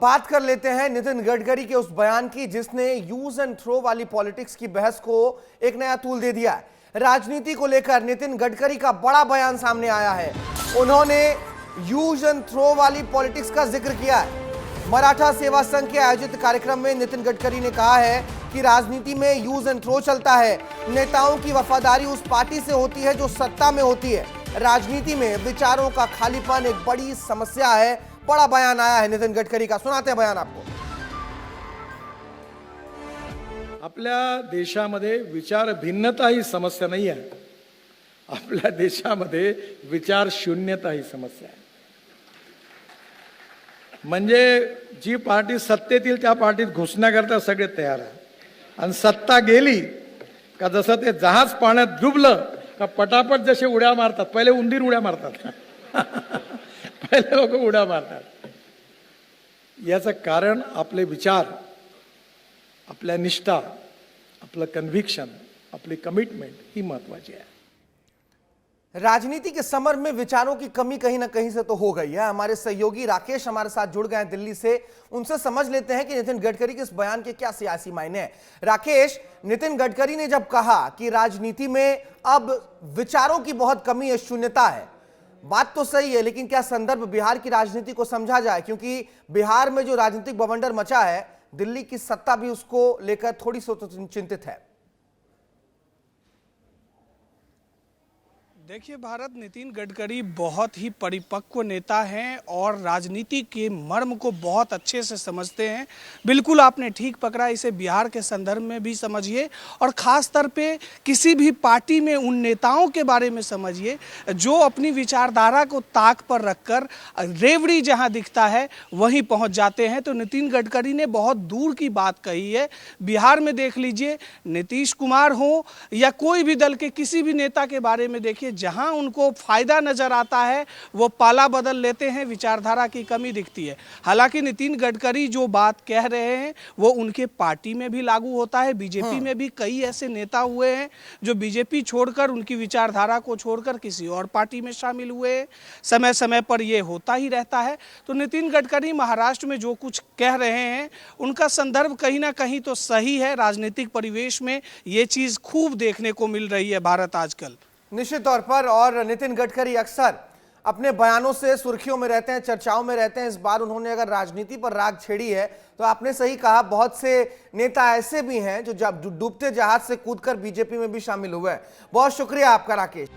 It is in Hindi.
बात कर लेते हैं नितिन गडकरी के उस बयान की जिसने यूज एंड थ्रो वाली पॉलिटिक्स की बहस को एक नया तूल दे दिया है। राजनीति को लेकर नितिन गडकरी का बड़ा बयान सामने आया है। उन्होंने यूज एंड थ्रो वाली पॉलिटिक्स का जिक्र किया है। मराठा सेवा संघ के आयोजित कार्यक्रम में नितिन गडकरी ने कहा है कि राजनीति में यूज एंड थ्रो चलता है। नेताओं की वफादारी उस पार्टी से होती है जो सत्ता में होती है। राजनीति में विचारों का खालीपन एक बड़ी समस्या है। बड़ा बयान आया है नितिन गडकरी का, सुनाते हैं बयान आपको। आपल्या देशामध्ये विचार भिन्नता ही समस्या नाही आहे। आपल्या देशामध्ये विचार शून्यता ही समस्या आहे। म्हणजे जी पार्टी सत्तेत येईल त्या पार्टीत घुसण्याकरता सगळे तयार आहे आणि सत्ता गेली का जसं ते जहाज पाण्यात डुबलं का पटापट जसे उड्या मारतात, पहिले उंदीर उड्या मारतात पहिले लोक उड्या मारतात। याचं कारण आपले विचार, आपल्या निष्ठा, आपलं कन्व्हिक्शन, आपली कमिटमेंट ही महत्वाची आहे। राजनीति के समर में विचारों की कमी कहीं ना कहीं से तो हो गई है। हमारे सहयोगी राकेश हमारे साथ जुड़ गए हैं दिल्ली से। उनसे समझ लेते हैं कि नितिन गडकरी के इस बयान के क्या सियासी मायने हैं। राकेश, नितिन गडकरी ने जब कहा कि राजनीति में अब विचारों की बहुत कमी है, शून्यता है, बात तो सही है, लेकिन क्या संदर्भ बिहार की राजनीति को समझा जाए? क्योंकि बिहार में जो राजनीतिक बवंडर मचा है, दिल्ली की सत्ता भी उसको लेकर थोड़ी सी तो चिंतित है। देखिए भारत, नितिन गडकरी बहुत ही परिपक्व नेता हैं और राजनीति के मर्म को बहुत अच्छे से समझते हैं। बिल्कुल आपने ठीक पकड़ा, इसे बिहार के संदर्भ में भी समझिए और ख़ास तौर पे किसी भी पार्टी में उन नेताओं के बारे में समझिए जो अपनी विचारधारा को ताक पर रखकर रेवड़ी जहां दिखता है वहीं पहुंच जाते हैं। तो नितिन गडकरी ने बहुत दूर की बात कही है। बिहार में देख लीजिए, नीतीश कुमार हो या कोई भी दल के किसी भी नेता के बारे में देखिए, जहां उनको फायदा नजर आता है वो पाला बदल लेते हैं, विचारधारा की कमी दिखती है। हालांकि नितिन गडकरी जो बात कह रहे हैं वो उनके पार्टी में भी लागू होता है। बीजेपी में भी कई ऐसे नेता हुए हैं जो बीजेपी छोड़कर, उनकी विचारधारा को छोड़कर किसी और पार्टी में शामिल हुए हैं। समय समय पर ये होता ही रहता है। तो नितिन गडकरी महाराष्ट्र में जो कुछ कह रहे हैं उनका संदर्भ कहीं ना कहीं तो सही है। राजनीतिक परिवेश में ये चीज खूब देखने को मिल रही है भारत आजकल। निश्चित तौर पर। और नितिन गडकरी अक्सर अपने बयानों से सुर्खियों में रहते हैं, चर्चाओं में रहते हैं। इस बार उन्होंने अगर राजनीति पर राग छेड़ी है तो आपने सही कहा, बहुत से नेता ऐसे भी हैं जो डूबते जहाज से कूदकर बीजेपी में भी शामिल हुए हैं। बहुत शुक्रिया आपका राकेश।